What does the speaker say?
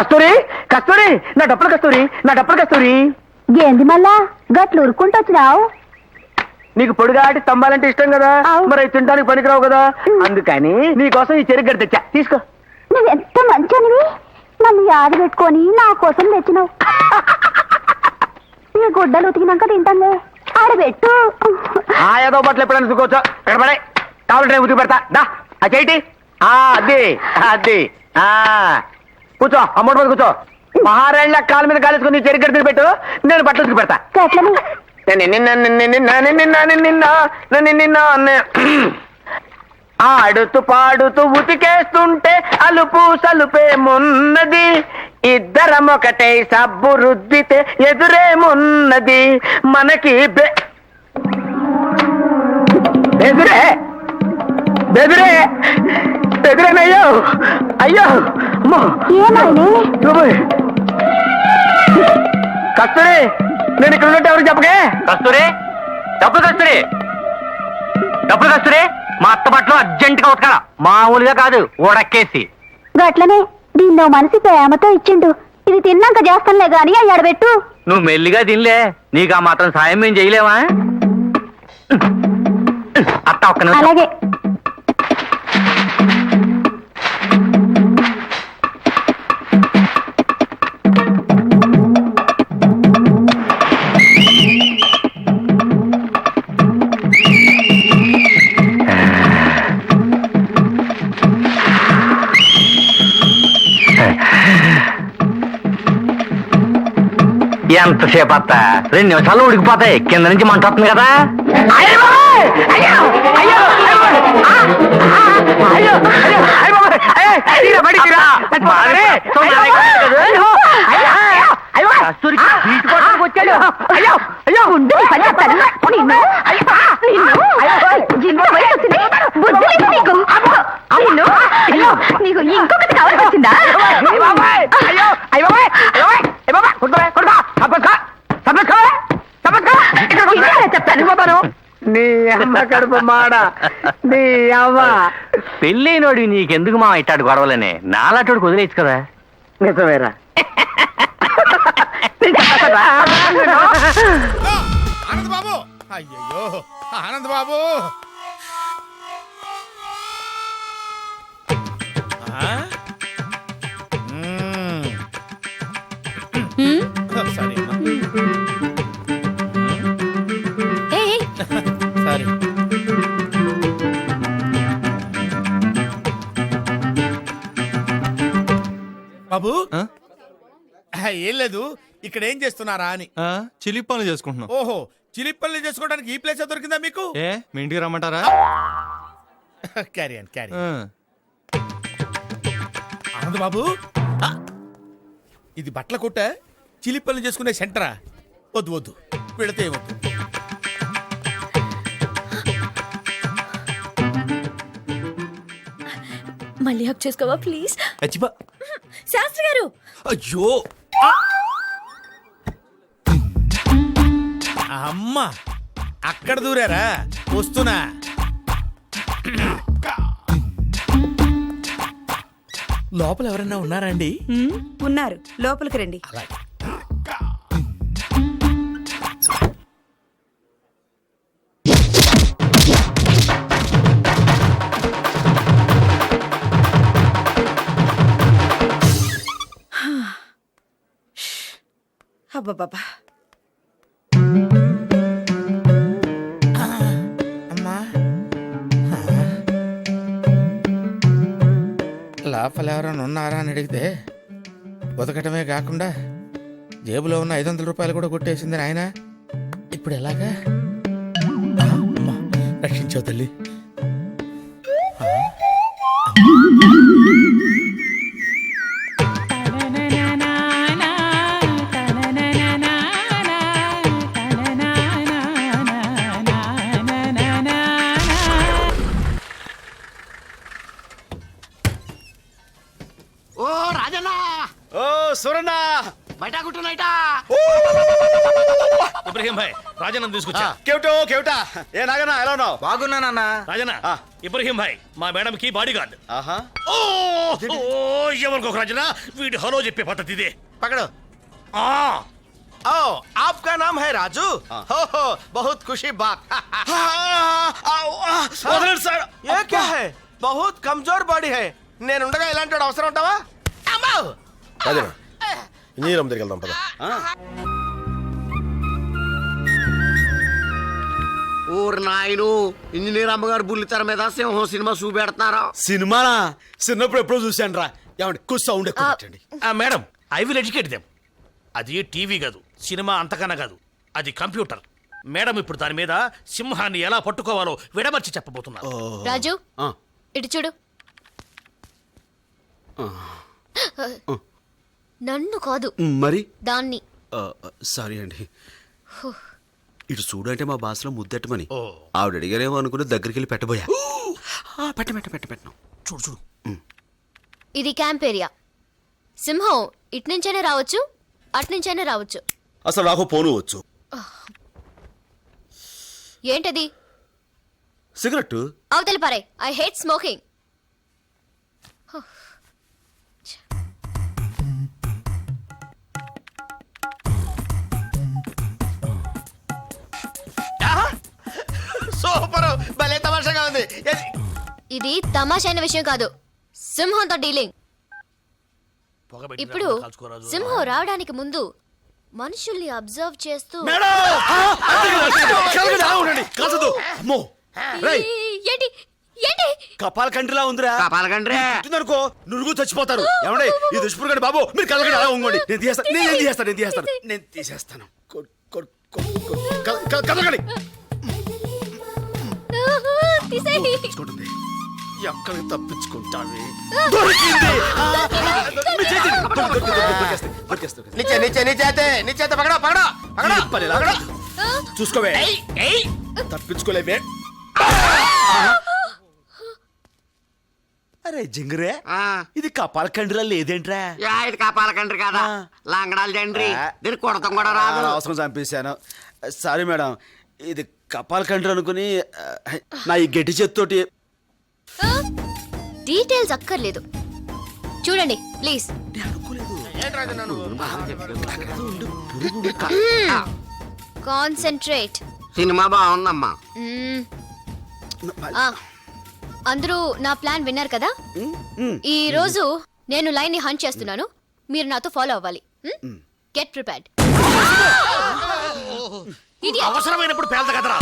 కస్తూరి కస్తూరి నా డప్పులు కస్తూరి నా డప్పులు కస్తూరి. ఏంది మళ్ళా గట్లు ఉరుక్కుంటొచ్చినావు? నీకు పొడిగాటి స్తంభాలంటే ఇష్టం కదా, అవు. మరి అవి తినడానికి పనికిరావు కదా, అందుకని నీకోసం ఈ చెరుకు గడ్డ తెచ్చా, తీసుకో. నువ్వెంత మంచినివి, నన్ను యాద పెట్టుకొని నా కోసం తెచ్చినావు. నీ గుడ్డలు ఉతికినాక తింటానులే, ఆడబెట్టు. ఆ ఏదో బట్టలు ఎప్పుడైనా చూసుకోవచ్చు, ఇక్కడ పడే కావాలంటే ఉతికి పెడతా. దా ఆ చేయిటి. అది అది కూర్చో, అమ్మోటి మీద కూర్చో. మహారాణి కాలు మీద కాలేసుకుని నీ చెరుకు గడ్డ పెట్టు, నేను బట్టలు ఉతికి పెడతా. గట్లని ఆడుతూ పాడుతూ ఉతికేస్తుంటే అలుపు సలుపేమున్నది, ఇద్దరం ఒకటే సబ్బు రుద్దితే ఎదురేమున్నది మనకి. బెదురే బెదురే బెదురేనయ్యో, అయ్యో అమ్మో. కస్తూరి నేను ఇక్కడ ఉన్నట్టు ఎవరికి చెప్పకే. కస్తూరి డబ్బులు కస్తూరి డబ్బులు కస్తూరి, మా అత్త బట్టలు అర్జెంట్ గా ఉతకాల, మామూలుగా కాదు ఉడక్కేసి. గట్లనే దీన్నో మనిషి ప్రేమతో ఇచ్చిండు, ఇది తిన్నాక చేస్తానులే గాని అయ్యాడబెట్టు. నువ్వు మెల్లిగా తినలే, నీకు ఆ మాత్రం సాయం మేము చేయలేమా? అత్త ఒక్క నిమిషం. అలాగే. ఎంతసేపు అత్త, 2 నిమిషాలు ఉడికిపోతాయి, కింద నుంచి మంట వస్తుంది కదా. నీకు ఇంకొకటి కావాల్సి వచ్చిందా? చెప్తాను. నీ అమ్మ కడుపు మాడ, నీ అమ్మ. పెళ్ళైనోడి నీకెందుకు మా ఇట్టాడు గొడవలనే, నాలాటోడికి వదిలేచ్చు కదా. నిజమేరా. ఆనంద్ బాబు, అయ్యో ఆనంద్ బాబు. Sorry sorry. బాబు ఏం లేదు, ఇక్కడ ఏం చేస్తున్నారా అని. చిలిపి పనులు చేసుకుంటున్నాం. ఓహో, చిలిపి పనులు చేసుకోవడానికి ఈ ప్లేస్ దొరికిందా మీకు? మీ ఇంటికి రమ్మంటారా? Carry and carry. Anand Babu, ఇది బట్టల కొట్ట, చిలిపి పనులు చేసుకునే సెంటరా? వద్దు వద్దు, పెడితే వద్దు. మళ్ళీ హక్ చేసుకోవా ప్లీజ్? అచ్చిబా శాస్త్రి గారు. అయ్యో అమ్మా, అక్కడ దూరారా, వస్తున్నా. లోపల ఎవరన్నా ఉన్నారా అండి? ఉన్నారు, లోపలికి రండి. అలాగే. అబ్బబ్బబ్బా, అమ్మా, లోపల ఎవరైనా ఉన్నారా అని అడిగితే బతకటమే కాకుండా జేబులో ఉన్న 500 రూపాయలు కూడా కొట్టేసింది నాయన. ఇప్పుడు ఎలాగా? అమ్మా, రక్షించావు తల్లి. సూరన్నా బయట కుట్టునైటా ఇబ్రహీం భాయ్ రాజన్న తీసుకొచ్చా కేవటో కేవటా ఏ నాగనా ఎలా ఉన్నావు? బాగున్నానన్నా. రాజన్న ఇబ్రహీం భాయ్ మా మేడం కి బాడీ గార్డ్. ఆహా ఓ ఎవరికొక రాజన్న వీడి హలో చెప్పే పద్ధతి ఇదే. పకడో. ఆ ओ आपका नाम है राजू? हो बहुत खुशी बात. వదలండి సార్. ये क्या है? बहुत कमजोर बॉडी है. నేను ఉండగా ఇలాంటి వాడు అవసరం ఉంటావా? అమ్మో! అదే ఇంజనీర్ అమ్మ దగ్గరికి వెళ్దాం పద. ఊరు నాయను ఇంజనీర్ అమ్మగారు బుల్లితెర మీద సింహం సినిమా చూపెడుతున్నారా? సినిమానా? చిన్నప్పుడు ఎప్పుడో చూశాను రా. ఏమండి కొంచెం సౌండ్ ఎక్కువ పెట్టండి. Madam I will educate them. అది టీవీ కాదు, సినిమా అంతకన్నా కాదు, అది కంప్యూటర్. మేడం ఇప్పుడు దాని మీద సింహాన్ని ఎలా పట్టుకోవాలో విడమర్చి చెప్పబోతున్నారు. రాజు ఆ. ఇటు చూడు. నన్ను కాదు మరి దాన్ని. సారీ అండి. ఇటు చూడు అంటే మా భాషలో ముద్దెట్టమని ఓ. ఆవిడ అడిగారేమో అనుకుని దగ్గరికి వెళ్ళి పెట్టబోయా. పెట్టను. చూడు చూడు. ఇది క్యాంప్ ఏరియా. సింహం ఇట్నుంచైనా రావచ్చు, అట్నుంచైనా రావచ్చు. అసలు నాకు పోను వచ్చు. ఏంటది? సిగరెట్. అవతలి పారే. I hate smoking. సూపర్, భలే తమాషాగా ఉంది. ఇది తమాషైన విషయం కాదు, సింహంతో డీలింగ్. ఇప్పుడు సింహం రావడానికి ముందు మనుషుల్ని అబ్జర్వ్ చేస్తూ ఏంటి ఏంటి కపాల కంట్రీలా ఉందిరా. పాలకండ్రే అనుకో నురుగు చచ్చిపోతారు. ఏమండి ఈ దుష్పురుగండి బాబు, మీరు కలగండి అలా ఉంగండి. నేను తీసేస్తాను. కలగండి. తీసేయ్. ఎక్కడికి తప్పించుకుంటావి? నీచే నీచే నీచేతే నీచేతే పకడో పకడో పకడో. చూసుకోవే, తప్పించుకోలేవే. అరే జింగరే, ఇది కపాల కండ్రిలా లేదేంట్రా? ఇది కాపాలకండ్రి కదా, లాంగడాలు తండ్రి. దీన్ని కొడతాం కూడా రాదు. అవసరం చంపేశాను. సారీ మేడం, ఇది కపాల కండ్రి అనుకుని నా ఈ గట్టి చేత్తోటి. డీటెయిల్స్ అక్కర్లేదు, చూడండి ప్లీజ్. కాన్సంట్రేట్. సినిమా బాగుందమ్మా. అందరూ నా ప్లాన్ విన్నారు కదా. ఈ రోజు నేను లైన్ ని హంట్ చేస్తున్నాను, మీరు నాతో ఫాలో అవ్వాలి. Get prepared. అవసరమైనప్పుడు పేల్త కదరా.